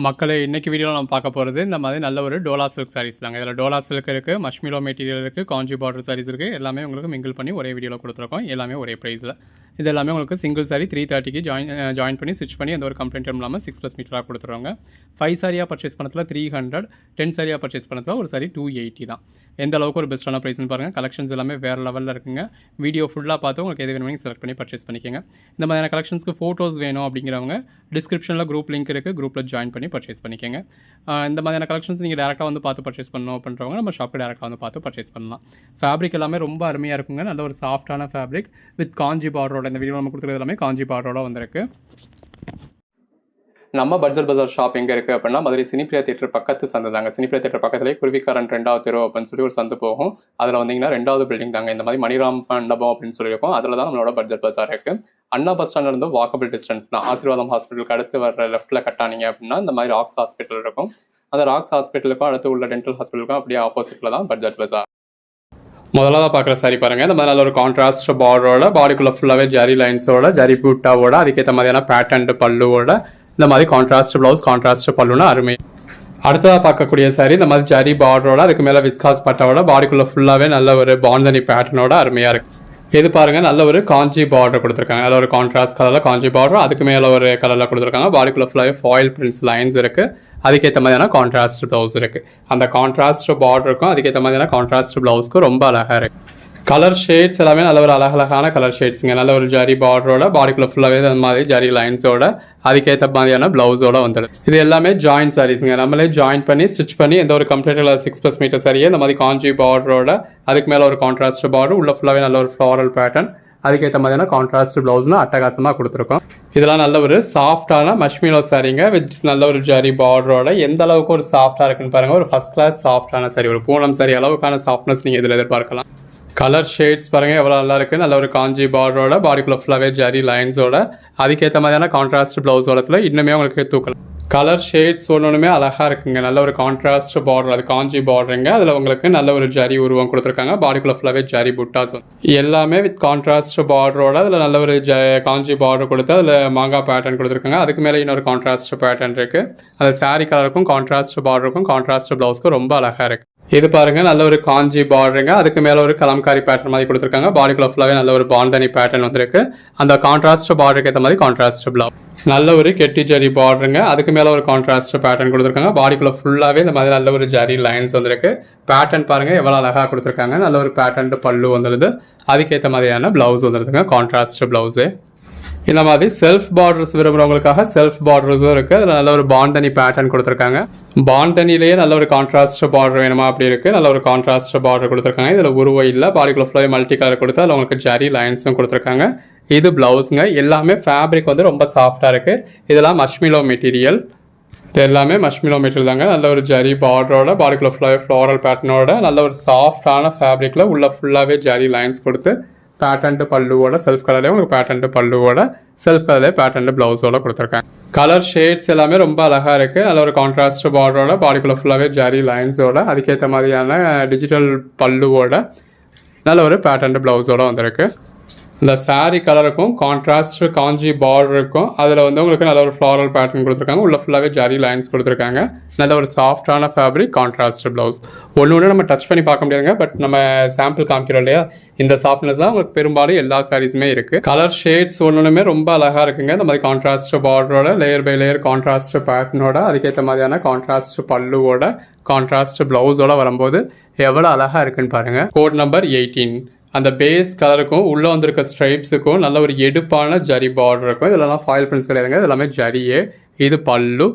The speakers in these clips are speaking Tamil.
மக்களே இன்னைக்கு வீடியோவில் நம்ம பார்க்க போகிறது இந்த மாதிரி நல்ல ஒரு டோலா சில்க் சாரீஸ் தாங்க. இதில் டோலா சில்க் இருக்குது, மஷ்மிலோ மெட்டீரியல் இருக்குது, காஞ்சி பார்டர் சாரீஸ் இருக்குது. எல்லாமே உங்களுக்கு மிங்கிள் பண்ணி ஒரே வீடியோவில் கொடுத்துருக்கோம். எல்லாமே ஒரே ப்ரைஸில். இது எல்லாமே உங்களுக்கு சிங்கிள் சாரி 330க்கு ஜாயின் பண்ணி ஸ்டிச் பண்ணி எந்த ஒரு கம்ப்ளைண்ட்டும் இல்லாமல் 6+ மீட்டராக கொடுத்துருவாங்க. 5 சாரியாக பர்ச்சேஸ் பண்ணத்தில் 300, 10 சாரியாக பர்ச்சேஸ் பண்ணத்தில் ஒரு சாரி 280 தான். எந்த அளவுக்கு ஒரு பெஸ்ட்டான ப்ரைஸ்னு பாருங்கள். கலெக்ஷன்ஸ் எல்லாமே வேறு லெவலில் இருக்குங்க. வீடியோ ஃபுல்லாக பார்த்து உங்களுக்கு எது வேணுமோ செலக்ட் பண்ணி பர்ச்சேஸ் பண்ணிக்கோங்க. இந்த மாதிரியான கலெக்ஷன்ஸ்க்கு ஃபோட்டோஸ் வேணும் அப்படிங்கிறவங்க டிஸ்கிரிப்ஷனில் குரூப் லிங்க் இருக்குது, குரூப்பில் ஜாயின் பண்ணி பர்ச்சேஸ் பண்ணிக்கோங்க. இந்த மாதிரியான கலெக்ஷன்ஸ் நீங்கள் டேரெக்டாக வந்து பார்த்து பர்ச்சேஸ் பண்ணணும் அப்படின்றவங்க நம்ம ஷாப்புக்கு டேரெக்டாக வந்து பார்த்து பர்ச்சேஸ் பண்ணலாம். ஃபேப்ரிக் எல்லாமே ரொம்ப அருமையாக இருக்குங்க. நல்ல ஒரு சாஃப்டான ஃபேப்ரிக் வித் காஞ்சி பார்டரோட இந்த வீடியோ நம்ம கொடுத்துருக்கிறது எல்லாமே காஞ்சி பார்டரோட வந்திருக்கு. நம்ம பட்ஜெட் பஜார் ஷாப் எங்கே இருக்குது அப்படின்னா மதுரை சினிப்பிரியா தியேட்டர் பக்கத்து சந்து தாங்க. சினிப்பிரியா தியேட்டர் பக்கத்துலேயே குருவிக்காரன் 2வது தெரு அப்படின்னு சொல்லி ஒரு சந்து போகும். அதில் வந்தீங்கன்னா 2வது பில்டிங் தாங்க. இந்த மாதிரி மணிராம் மண்டபம் அப்படின்னு சொல்லியிருக்கோம். அதில் தான் நம்மளோட பட்ஜெட் பஜார் இருக்குது. அண்ணா பஸ் ஸ்டாண்ட்லேருந்து வாக்கபிள் டிஸ்டன்ஸ் தான். ஆசீர்வாதம் ஹாஸ்பிட்டலுக்கு அடுத்து வர லெஃப்ட்டில் கட்டானீங்க அப்படின்னா இந்த மாதிரி ராக்ஸ் ஹாஸ்பிட்டல் இருக்கும். அந்த ராக்ஸ் ஹாஸ்பிட்டலுக்கும் அடுத்து உள்ள டென்டல் ஹாஸ்பிட்டலுக்கும் அப்படியே ஆப்போசிட்டில் தான் பட்ஜெட் பஜார். முதலாக பார்க்குற சாரி பாருங்கள். இந்த மாதிரி நல்ல ஒரு கான்ட்ராஸ்ட் பார்டரோட பாடிக்குள்ளே ஃபுல்லாகவே ஜரி லைன்ஸோட ஜரி பூட்டாவோட அதுக்கேற்ற மாதிரியான பேட்டர்ன் பல்லுவோட இந்த மாதிரி கான்ட்ராஸ்ட் ப்ளவுஸ் கான்ட்ராஸ்ட் பல்லுனா அருமை. அடுத்ததாக பார்க்கக்கூடிய சாரி இந்த மாதிரி ஜரி பார்டரோட அதுக்கு மேலே விஸ்காஸ் பட்டாவோட பாடிக்குள்ளே ஃபுல்லாகவே நல்ல ஒரு பாந்தனி பேட்டர்னோட அருமையாக இருக்குது. இது பாருங்கள், நல்ல ஒரு காஞ்சி பார்டர் கொடுத்துருக்காங்க. நல்ல ஒரு கான்ட்ராஸ்ட் கலரில் காஞ்சி பார்டர், அதுக்கு மேலே ஒரு கலரில் கொடுத்துருக்காங்க. பாடிக்குள்ளே ஃபுல்லாகவே ஃபாயில் பிரிண்ட்ஸ் லைன்ஸ் இருக்குது. அதுக்கேற்ற மாதிரியான கான்ட்ராஸ்ட் ப்ளவுஸ் இருக்குது. அந்த கான்ட்ராஸ்ட் பார்டருக்கும் அதுக்கேற்ற மாதிரியான கான்ட்ராஸ்ட் ப்ளவுஸ்க்கும் ரொம்ப அழகாக இருக்குது. கலர் ஷேட்ஸ் எல்லாமே நல்ல ஒரு அழகழகான கலர் ஷேட்ஸுங்க. நல்ல ஒரு ஜரி பார்டரோட பாடிக்குள்ளே ஃபுல்லாகவே அந்த மாதிரி ஜரி லைன்ஸோட அதுக்கேற்ற மாதிரியான ப்ளவுஸோட வந்துடுது. இது எல்லாமே ஜாயின் சாரீஸுங்க. நம்மளே ஜாயின் பண்ணி ஸ்டிச் பண்ணி எந்த ஒரு கம்ப்ளீட்டில் 6+ மீட்டர் சாரியே இந்த மாதிரி காஞ்சி பார்டரோட அதுக்கு மேலே ஒரு கான்ட்ராஸ்ட் பார்டர் உள்ள ஃபுல்லாகவே நல்ல ஒரு ஃப்ளாரல் பேட்டர்ன் அதுக்கேற்ற மாதிரியான கான்ட்ராஸ்ட் ப்ளவுஸ்னு அட்டகாசமாக கொடுத்துருக்கோம். இதெல்லாம் நல்ல ஒரு சாஃப்டான மஷ்மிலோ சாரிங்க வித் நல்ல ஒரு ஜரி பார்டரோட எந்த அளவுக்கு ஒரு சாஃப்டாக இருக்குன்னு பாருங்கள். ஒரு ஃபஸ்ட் கிளாஸ் சாஃப்டான சாரி, ஒரு பூனம் சாரி அளவுக்கான சாஃப்ட்னஸ் நீங்கள் இதில் எதிர்பார்க்கலாம். கலர் ஷேட்ஸ் பாருங்கள் எவ்வளோ நல்லா இருக்குது. நல்ல ஒரு காஞ்சி பார்டரோட பாடிக்குள்ளே ஃபுல்லாகவே ஜரி லைன்ஸோட அதுக்கேற்ற மாதிரியான கான்ட்ராஸ்ட் ப்ளவுஸோடத்தில் இன்னுமே உங்களுக்கு தூக்கலாம். கலர் ஷேட்ஸ் ஒன்றுமே அழகாக இருக்குங்க. நல்ல ஒரு கான்ட்ராஸ்ட் பார்டர், அது காஞ்சி பார்டருங்க. அதில் உங்களுக்கு நல்ல ஒரு ஜரி உருவம் கொடுத்துருக்காங்க. பாடிக்குள்ளே ஃபுல்லாகவே ஜரி புட்டாஸ் எல்லாமே வித் கான்ட்ராஸ்ட் பார்டரோட அதில் நல்ல ஒரு காஞ்சி பார்டர் கொடுத்து அதில் மாங்காய் பேட்டர்ன் கொடுத்துருக்காங்க. அதுக்கு மேலே இன்னொரு கான்ட்ராஸ்ட் பேட்டர்ன் இருக்குது. அந்த சாரீ கலருக்கும் கான்ட்ராஸ்ட் பார்டருக்கும் கான்ட்ராஸ்ட் ப்ளவுஸ்க்கும் ரொம்ப அழகாக இருக்குது. இது பாருங்க, நல்ல ஒரு காஞ்சி பார்டருங்க. அதுக்கு மேலே ஒரு கலம்காரி பேட்டர்ன் மாதிரி கொடுத்துருக்காங்க. பாடிக்குள்ள ஃபுல்லாகவே நல்ல ஒரு பாந்தனி பேட்டர்ன் வந்துருக்கு. அந்த கான்ட்ராஸ்ட் பார்டருக்கு ஏற்ற மாதிரி கான்ட்ராஸ்ட் ப்ளவுஸ். நல்ல ஒரு கெட்டி ஜரி பார்டருங்க. அதுக்கு மேலே ஒரு கான்ட்ராஸ்ட் பேட்டர்ன் கொடுத்துருக்காங்க. பாடிக்குள்ள ஃபுல்லாகவே இந்த மாதிரி நல்ல ஒரு ஜரி லைன்ஸ் வந்துருக்கு. பேட்டர்ன் பாருங்க எவ்வளோ அழகாக கொடுத்துருக்காங்க. நல்ல ஒரு பேட்டர்ன் பல்லு வந்துடுது. அதுக்கேற்ற மாதிரியான ப்ளவுஸ் வந்துடுதுங்க, கான்ட்ராஸ்ட் ப்ளவுஸு. இந்த மாதிரி செல்ஃப் பார்டர்ஸ் விரும்புகிறவங்களுக்காக செல்ஃப் பார்டர்ஸும் இருக்குது. அதில் நல்ல ஒரு பாந்தனி பேட்டர்ன் கொடுத்துருக்காங்க. பாந்தனிலேயே நல்ல ஒரு கான்ட்ராஸ்ட் பார்டர் வேணுமா அப்படி இருக்குது. நல்ல ஒரு கான்ட்ராஸ்ட் பார்டர் கொடுத்துருக்காங்க. இதில் உருவம் இல்லை, பாடிக்குள்ள ஃபுல்லாக மல்டி கலர் கொடுத்து அதில் உங்களுக்கு ஜரி லைன்ஸும் கொடுத்துருக்காங்க. இது ப்ளவுஸுங்க. எல்லாமே ஃபேப்ரிக் வந்து ரொம்ப சாஃப்டாக இருக்குது. இதெல்லாம் மஷ்மிலோ மெட்டீரியல். இது எல்லாமே மஷ்மிலோ மெட்டீரியல் தாங்க. நல்ல ஒரு ஜரி பார்டரோட பாடிக்குள்ள ஃபுல்லாகவே ஃப்ளாரல் பேட்டர்னோட நல்ல ஒரு சாஃப்டான ஃபேப்ரிக்கில் உள்ள ஃபுல்லாகவே ஜரி லைன்ஸ் கொடுத்து பேட்டர்ன் பல்லுவோட செல்ஃப் கலர்லேயே உங்களுக்கு பேட்டர்ன் பல்லுவோட செல்ஃப் கலர்லேயே பேட்டர்ன் ப்ளவுஸோட கொடுத்துருக்காங்க. கலர் ஷேட்ஸ் எல்லாமே ரொம்ப அழகாக இருக்குது. அதில் ஒரு கான்ட்ராஸ்ட் பார்டரோட பாடிக்குள்ள ஃபுல்லாகவே ஜரி லைன்ஸோட அதுக்கேற்ற மாதிரியான டிஜிட்டல் பல்லுவோட நல்ல ஒரு பேட்டர்ன் ப்ளவுஸோட வந்திருக்கு. இந்த சாரீ கலருக்கும் கான்ட்ராஸ்ட் காஞ்சி பார்டருக்கும் அதில் வந்து உங்களுக்கு நல்ல ஒரு ஃப்ளாரல் பேட்டர்ன் கொடுத்துருக்காங்க. உள்ள ஃபுல்லாகவே ஜரி லைன்ஸ் கொடுத்துருக்காங்க. நல்ல ஒரு சாஃப்டான ஃபேப்ரிக் கான்ட்ராஸ்ட் ப்ளவுஸ். ஒன்று நம்ம டச் பண்ணி பார்க்க முடியாதுங்க, பட் நம்ம சாம்பிள் காமிக்கிறோம் இல்லையா, இந்த சாஃப்ட்னஸ் தான் உங்களுக்கு பெரும்பாலும் எல்லா சாரீஸுமே இருக்குது. கலர் ஷேட்ஸ் ஒன்றுமே ரொம்ப அழகாக இருக்குங்க. இந்த மாதிரி கான்ட்ராஸ்ட் பார்டரோட லேயர் பை லேயர் கான்ட்ராஸ்ட் பேட்டர்னோட அதுக்கேற்ற மாதிரியான கான்ட்ராஸ்ட் பல்லுவோட கான்ட்ராஸ்ட் ப்ளவுஸோட வரும்போது எவ்வளோ அழகாக இருக்குன்னு பாருங்கள். Code number 18. அந்த பேஸ் கலருக்கும் உள்ளே வந்திருக்க ஸ்ட்ரைப்ஸுக்கும் நல்ல ஒரு எடுப்பான ஜரி பார்டர் இருக்கும். இதெல்லாம் ஃபாயில் பிரிண்ட்ஸ் கிடையாதுங்க, இது எல்லாமே ஜரியே. இது பல்லு,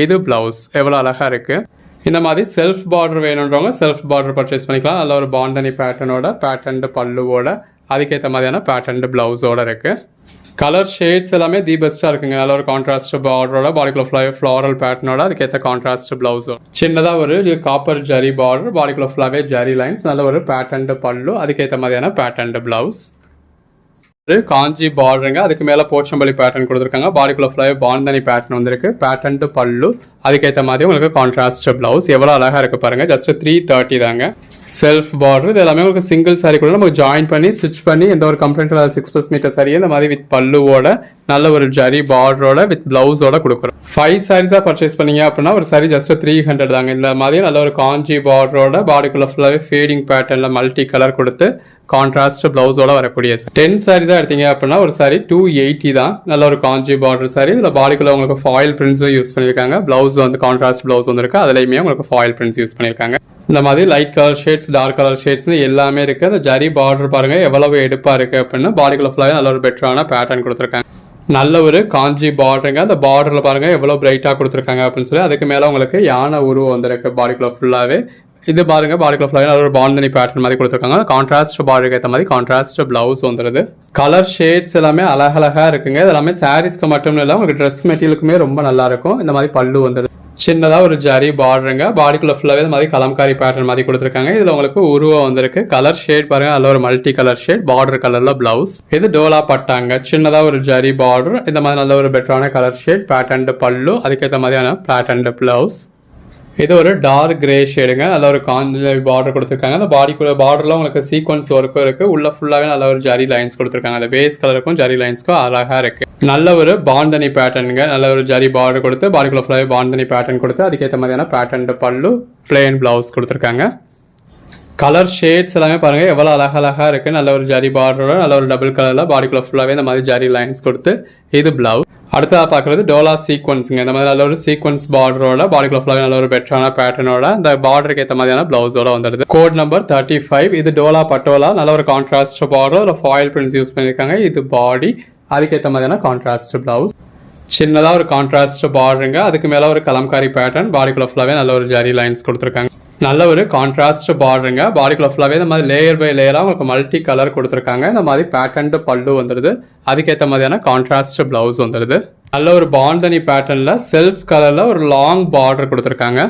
இது ப்ளவுஸ். எவ்வளோ அழகாக இருக்குது. இந்த மாதிரி செல்ஃப் பார்டர் வேணுன்றவங்க செல்ஃப் பார்டர் பர்ச்சேஸ் பண்ணிக்கலாம். நல்ல ஒரு பாந்தனி பேட்டர்னோட பேட்டர்ன் பல்லுவோட அதுக்கேற்ற மாதிரியான பேட்டர்ன் ப்ளவுஸோட இருக்குது. கலர் ஷேட்ஸ் எல்லாமே தி பெஸ்ட்டாக இருக்குங்க. நல்ல ஒரு கான்ட்ராஸ்ட் பார்டரோட பாடிக்குள்ள ஃபுல்லாகவே ஃப்ளாரல் பேட்டர்னோட அதுக்கேற்ற கான்ட்ராஸ்ட் ப்ளவுஸோட சின்னதாக ஒரு காப்பர் ஜரி பார்டர், பாடிக்குள்ள ஃபுல்லாகவே ஜரி லைன்ஸ், நல்ல ஒரு பேட்டர்ன் பல்லு அதுக்கேற்ற மாதிரியான பேட்டர்ன் ப்ளவுஸ். ஒரு காஞ்சி பார்டருங்க. அதுக்கு மேலே போச்சம்பள்ளி பேட்டர்ன் கொடுத்துருக்காங்க. பாடிக்குள்ள ஃபுல்லாகவே பாந்தனி பேட்டர்ன் வந்துருக்கு. பேட்டர்ன் பல்லு அதுக்கேற்ற மாதிரி உங்களுக்கு கான்ட்ராஸ்ட் ப்ளவுஸ். எவ்வளோ அழகாக இருக்குது பாருங்கள். ஜஸ்ட் 330 தாங்க. செல்ஃப் பார்டர் இது எல்லாமே உங்களுக்கு சிங்கிள் சாரீ கூட நமக்கு ஜாயின் பண்ணி ஸ்டிச் பண்ணி எந்த ஒரு கம்ப்ளைண்ட் 6+ மீட்டர் சாரியை இந்த மாதிரி வித் பல்லுவோட நல்ல ஒரு ஜரி பார்டரோட வித் பிளவுஸோட கொடுக்குறோம். 5 சாரீஸாக பர்ச்சேஸ் பண்ணீங்க அப்படின்னா ஒரு சாரி ஜஸ்ட் 300 தாங்க. இந்த மாதிரி நல்ல ஒரு காஞ்சி பார்டரோட பாடிக்குள்ள ஃபுல்லாகவே ஃபேடிங் பேட்டர்னில் மல்டி கலர் கொடுத்து கான்ட்ராஸ்ட் பிளவுஸோட வரக்கூடிய 10 சாரீஸாக எடுத்தீங்க அப்படின்னா ஒரு சாரி 280 தான். நல்ல ஒரு காஞ்சி பார்டர் சாரி. இதில் பாடிக்குள்ள உங்களுக்கு ஃபாயில் பிரிண்ட்ஸும் யூஸ் பண்ணியிருக்காங்க. பிளவுஸ் வந்து கான்ட்ராஸ்ட் பிளவுஸ் வந்துருக்கு. அதுலேயுமே உங்களுக்கு ஃபாயில் பிரிண்ட்ஸ் யூஸ் பண்ணியிருக்காங்க. இந்த மாதிரி light colour shades dark colour shades எல்லாமே இருக்குது. அந்த ஜரி பார்டர் பாருங்கள் எவ்வளவு எடுப்பாக இருக்குது அப்படின்னா பாடிக்குள்ள ஃபுல்லாகவே நல்ல ஒரு பெட்டரான பேட்டர்ன் கொடுத்துருக்காங்க. நல்ல ஒரு காஞ்சி பார்டருங்க. அந்த பார்டரில் பாருங்கள் எவ்வளோ பிரைட்டாக கொடுத்துருக்காங்க அப்படின்னு சொல்லி அதுக்கு மேலே உங்களுக்கு யானை உருவம் வந்துருக்கு பாடிக்குள்ள ஃபுல்லாகவே. இது பாருங்க பாடிக்குள்ள ஃபுல்லாகவே நல்ல ஒரு பாந்தனி பேட்டர்ன் மாதிரி கொடுத்துருக்காங்க. கான்ட்ராஸ்ட் பார்டருக்கு ஏற்ற மாதிரி கான்ட்ராஸ்ட் பிளவுஸ் வந்துடுது. கலர் ஷேட்ஸ் எல்லாமே அழகழகாக இருக்குங்க. இது எல்லாமே சாரீஸ்க்கு மட்டும் இல்லை உங்களுக்கு ட்ரெஸ் மெட்டீரியலுக்குமே ரொம்ப நல்லா இருக்கும். இந்த மாதிரி பல்லு வந்துடுது. சின்னதாக ஒரு ஜரி பார்டருங்க. பாடிக்குள்ள ஃபுல்லாகவே இந்த மாதிரி கலம்காரி பேட்டர்ன் மாதிரி கொடுத்துருக்காங்க. இதில் உங்களுக்கு உருவம் வந்திருக்கு. கலர் ஷேட் பாருங்க நல்ல ஒரு மல்டி கலர் ஷேட் பார்டர் கலரில் பிளவுஸ். இது டோலா பட்டாங்க. சின்னதாக ஒரு ஜரி பார்டர். இந்த மாதிரி நல்ல ஒரு பெட்டரான கலர் ஷேட் பேட்டர்ன் பல்லு அதுக்கேற்ற மாதிரியான பேட்டர்ன் பிளவுஸ். இது ஒரு டார்க் கிரே ஷேடுங்க. நல்ல ஒரு காஞ்சி பார்டர் கொடுத்துருக்காங்க. அந்த பாடிக்குள்ள பார்டரில் உங்களுக்கு சீக்வன்ஸ் ஒர்க்கும் இருக்குது. உள்ள ஃபுல்லாகவே நல்ல ஒரு ஜரி லைன்ஸ் கொடுத்துருக்காங்க. அந்த பேஸ் கலருக்கும் ஜரி லைன்ஸ்க்கும் அழகாக இருக்குது. நல்ல ஒரு பாந்தனி பேட்டர்னுங்க. நல்ல ஒரு ஜரி பார்டர் கொடுத்து பாடிக்குள்ள ஃபுல்லாகவே பாந்தனி பேட்டர்ன் கொடுத்து அதுக்கேற்ற மாதிரியான பேட்டர்ன் பல்லு பிளெயின் பிளவுஸ் கொடுத்துருக்காங்க. கலர் ஷேட்ஸ் எல்லாமே பாருங்கள் எவ்வளோ அழகழகாக இருக்குது. நல்ல ஒரு ஜரி பார்டரோட நல்ல ஒரு டபுள் கலரில் பாடிக்குள்ள ஃபுல்லாகவே இந்த மாதிரி ஜரி லைன்ஸ் கொடுத்து இது பிளவுஸ். அடுத்ததாக பார்க்குறது டோலா சீக்வன்ஸுங்க. இந்த மாதிரி நல்ல ஒரு சீக்வன்ஸ் பார்டரோட பாடிக்குள்ள ஃபுல்லாகவே நல்ல ஒரு பெட்டரான பேட்டர்னோட இந்த பார்டருக்கு ஏற்ற மாதிரியான பிளவுஸோட வந்துடுது. Code number 35. இது டோலா பட்டோலா. நல்ல ஒரு கான்ட்ராஸ்ட் பார்டர். அதில் ஃபாயில் பிரிண்ட்ஸ் யூஸ் பண்ணியிருக்காங்க. இது பாடி அதுக்கேற்ற மாதிரியான கான்ட்ராஸ்ட் பிளவுஸ். சின்னதாக ஒரு கான்ட்ராஸ்ட் பார்டருங்க. அதுக்கு மேலே ஒரு கலம்காரி பேட்டர்ன். பாடிக்குள்ள ஃபுல்லாகவே நல்ல ஒரு ஜரி லைன்ஸ் கொடுத்துருக்காங்க. நல்ல ஒரு கான்ட்ராஸ்ட் பார்டருங்க. பாடிக்குள்ள ஃபுல்லாகவே இந்த மாதிரி லேயர் பை லேயராக உங்களுக்கு மல்டி கலர் கொடுத்துருக்காங்க. இந்த மாதிரி பேட்டர்ன் பல்லு வந்துடுது. அதுக்கேற்ற மாதிரியான கான்ட்ராஸ்ட் பிளவுஸ் வந்துடுது. நல்ல ஒரு பாந்தனி பேட்டர்னில் செல்ஃப் கலரில் ஒரு லாங் பார்டர் கொடுத்துருக்காங்க.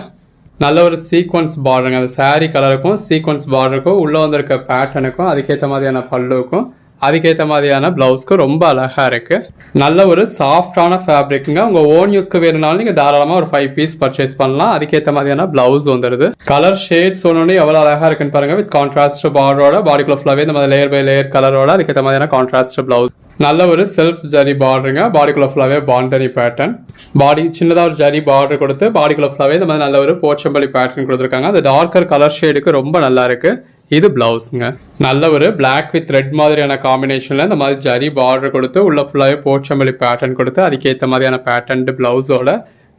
நல்ல ஒரு சீக்வன்ஸ் பார்டருங்க. அந்த சாரீ கலருக்கும் சீக்வன்ஸ் பார்டருக்கும் உள்ளே வந்திருக்க பேட்டர்னுக்கும் அதுக்கேற்ற மாதிரியான பல்லுக்கும் அதுக்கேற்ற மாதிரியான பிளவுஸ்க்கு ரொம்ப அழகாக இருக்குது. நல்ல ஒரு சாஃப்டான ஃபேப்ரிக்குங்க. உங்கள் ஓன் யூஸ்க்கு வேணுனாலும் நீங்கள் தாராளமாக ஒரு 5 பீஸ் பர்ச்சேஸ் பண்ணலாம். அதுக்கேற்ற மாதிரியான பிளவுஸ் வந்துடுது. கலர் ஷேட்ஸ் ஒன்று எவ்வளோ அழகாக இருக்குன்னு பாருங்கள். வித் கான்ட்ராஸ்ட் பார்டரோட பாடிக்குள்ள ஃபுல்லாகவே இந்த மாதிரி லேயர் பை லேயர் கலரோட அதுக்கேற்ற மாதிரியான கான்ட்ராஸ்ட் பிளவுஸ். நல்ல ஒரு செல்ஃப் ஜரி பார்டருங்க. பாடிக்குள்ள ஃபுல்லாகவே பாந்தனி பேட்டர்ன். பாடி சின்னதாக ஒரு ஜரி பார்டர் கொடுத்து பாடிக்குள்ள ஃபுல்லாகவே இந்த மாதிரி நல்ல ஒரு போச்சம்பள்ளி பேட்டர்ன் கொடுத்துருக்காங்க. அந்த டார்க்கர் கலர் ஷேடுக்கு ரொம்ப நல்லா இருக்குது. இது பிளவுஸுங்க. நல்ல ஒரு பிளாக் வித் ரெட் மாதிரியான காம்பினேஷனில் இந்த மாதிரி ஜரி பார்டர் கொடுத்து உள்ள ஃபுல்லாகவே போச்சம்பள்ளி பேட்டர்ன் கொடுத்து அதுக்கேற்ற மாதிரியான பேட்டர்ன் பிளவுஸோட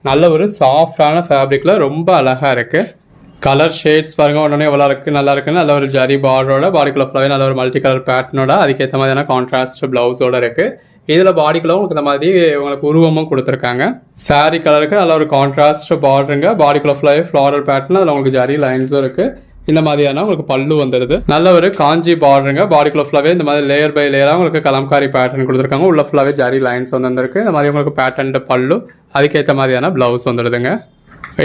நல்ல ஒரு சாஃப்டான ஃபேப்ரிக்கில் ரொம்ப அழகாக இருக்குது. கலர் ஷேட்ஸ் பாருங்கள் ஒன்று எவ்வளோ இருக்குது நல்லா இருக்குன்னு நல்ல ஒரு ஜரி பார்டரோட பாடிக்குள்ள ஃபுல்லாகவே நல்ல ஒரு மல்டி கலர் பேட்டர்னோட அதுக்கேற்ற மாதிரியான கான்ட்ராஸ்ட் பிளவுஸோட இருக்குது. இதில் பாடிக்குள்ள உங்களுக்கு இந்த மாதிரி உங்களுக்கு உருவமும் கொடுத்துருக்காங்க. சாரீ கலருக்கு நல்ல ஒரு கான்ட்ராஸ்ட் பார்டருங்க. பாடிக்குள்ள ஃபுல்லாகவே ஃப்ளாரல் பேட்டர்ன் அதில் உங்களுக்கு ஜரி லைன்ஸும் இருக்குது. இந்த மாதிரியான உங்களுக்கு பல்லு வந்துடுது. நல்ல ஒரு காஞ்சி பார்டருங்க. பாடிக்குள்ள ஃபுல்லாகவே இந்த மாதிரி லேயர் பை லேயராக உங்களுக்கு கலம்காரி பேட்டர்ன் கொடுத்துருக்காங்க. உள்ள ஃபுல்லாகவே ஜரி லைன்ஸ் வந்துருக்கு. இந்த மாதிரி உங்களுக்கு பேட்டர்ன் பல்லு அதுக்கேற்ற மாதிரியான பிளவுஸ் வந்துடுதுங்க.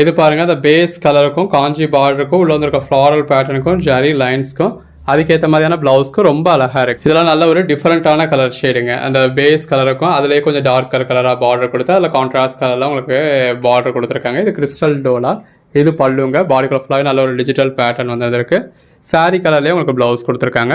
இது பாருங்கள் அந்த பேஸ் கலருக்கும் காஞ்சி பார்டருக்கும் உள்ள வந்துருக்க ஃப்ளாரல் பேட்டர்னுக்கும் ஜரி லைன்ஸ்க்கும் அதுக்கேற்ற மாதிரியான பிளவுஸ்க்கு ரொம்ப அழகாக இருக்குது. இதெல்லாம் நல்ல ஒரு டிஃப்ரெண்ட்டான கலர் ஷேடுங்க. அந்த பேஸ் கலருக்கும் அதிலே கொஞ்சம் டார்க்கர் கலராக பார்டர் கொடுத்து அதில் கான்ட்ராஸ்ட் கலரில் உங்களுக்கு பார்டர் கொடுத்துருக்காங்க. இது கிறிஸ்டல் டோலா. இது பல்லுங்க. பாடிக்குள்ள ஃபுல்லாகவே நல்ல ஒரு டிஜிட்டல் பேட்டர்ன் வந்ததுருக்கு. சாரீ கலர்லேயே உங்களுக்கு ப்ளவுஸ் கொடுத்துருக்காங்க.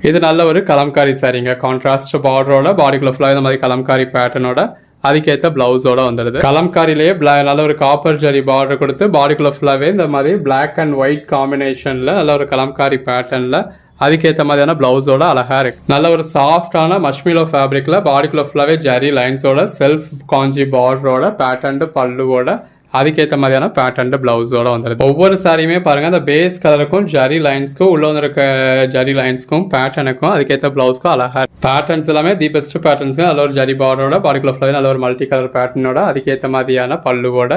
இது நல்ல ஒரு கலம்காரி சாரீங்க. கான்ட்ராஸ்ட் பார்டரோட பாடிக்குள்ள ஃபுல்லாக இந்த மாதிரி கலம்காரி பேட்டர்னோட அதுக்கேற்ற பிளவுஸோட வந்துடுது. கலம்காரிலேயே நல்ல ஒரு காப்பர் ஜரி பார்டர் கொடுத்து பாடிக்குள்ள ஃபுல்லாகவே இந்த மாதிரி பிளாக் அண்ட் ஒயிட் காம்பினேஷனில் நல்ல ஒரு கலம்காரி பேட்டர்னில் அதுக்கேற்ற மாதிரியான பிளவுஸோட அழகாக இருக்குது. நல்ல ஒரு சாஃப்டான மஷ்மிலோ ஃபேப்ரிக்கில் பாடிக்குள்ள ஃபுல்லாகவே ஜரி லைன்ஸோட செல்ஃப் காஞ்சி பார்டரோட பேட்டர்ன் பல்லுவோட அதுக்கேற்ற மாதிரியான பேட்டர்ன் பிளவுஸோட வந்துடுது. ஒவ்வொரு சாரியுமே பாருங்கள் அந்த பேஸ் கலருக்கும் ஜரி லைன்ஸ்க்கும் உள்ள வந்துருக்க ஜரி லைன்ஸ்க்கும் பேட்டர்னுக்கும் அதுக்கேற்ற பிளவுஸ்க்கும் அழகாக பேட்டர்ன்ஸ் எல்லாமே தி பெஸ்ட் பேட்டர்ன்ஸ்க்கு நல்ல ஒரு ஜரி பார்டரோட பாடிக்குள்ள ஃபுல்லாகவே நல்ல ஒரு மல்டி கலர் பேட்டர்னோட அதுக்கேற்ற மாதிரியான பல்லுவோட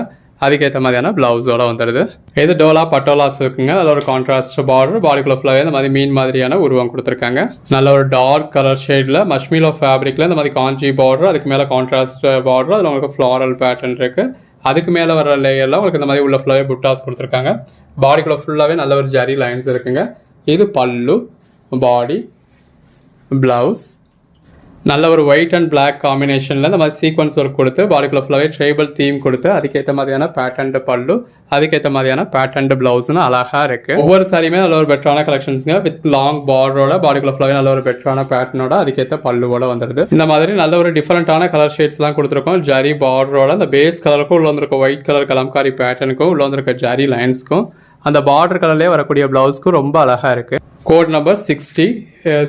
அதுக்கேற்ற மாதிரியான பிளவுஸோட வந்துடுது. இது டோலா பட்டோலாஸ் இருக்குங்க. நல்ல ஒரு கான்ட்ராஸ்ட் பார்டர் பாடிக்குள்ள ஃபுல்லாகவே இந்த மாதிரி மீன் மாதிரியான உருவம் கொடுத்துருக்காங்க. நல்ல ஒரு டார்க் கலர் ஷேடில் மஷ்மிலோ ஃபேப்ரிக்கில் இந்த மாதிரி காஞ்சி பார்டர் அதுக்கு மேலே கான்ட்ராஸ்ட் பார்டர் அதில் உங்களுக்கு ஃப்ளாரல் பேட்டர்ன் இருக்குது. அதுக்கு மேலே வர லேயரில் உங்களுக்கு இந்த மாதிரி உள்ள ஃபுல்லாகவே புட்டாஸ் கொடுத்துருக்காங்க. பாடிக்குள்ள ஃபுல்லாகவே நல்ல ஒரு ஜரி லைன்ஸ் இருக்குங்க. இது பல்லு, பாடி, ப்ளவுஸ். நல்ல ஒரு ஒயிட் அண்ட் பிளாக் காம்பினேஷனில் இந்த மாதிரி சீக்வன்ஸ் ஒர்க் கொடுத்து பாடிக்குள்ள ஃபுல்லாகவே ட்ரைபல் தீம் கொடுத்து அதுக்கேற்ற மாதிரியான பேட்டர்ன் பல்லு அதுக்கேற்ற மாதிரியான பேட்டர்ன் பிளவுஸ்னு அழகாக இருக்குது. ஒவ்வொரு சாரியுமே நல்ல ஒரு பெட்டரான கலெக்ஷன்ஸுங்க வித் லாங் பார்டரோட பாடிக்குள்ள ஃபுல்லாகவே நல்ல ஒரு பெட்டரான பேட்டர்னோட அதுக்கேற்ற பல்லுவோட வந்துடுது. இந்த மாதிரி நல்ல ஒரு டிஃப்ரெண்டான கலர் ஷேட்ஸ்லாம் கொடுத்துருக்கோம். ஜரி பார்டரோட அந்த பேஸ் கலருக்கும் உள்ள வந்திருக்க ஒயிட் கலர் கலம்காரி பேட்டர்னுக்கும் உள்ள வந்திருக்க ஜரி லைன்ஸ்க்கும் அந்த பார்டர் கலர்லேயே வரக்கூடிய பிளவுஸ்க்கும் ரொம்ப அழகாக இருக்குது. கோட் நம்பர் 60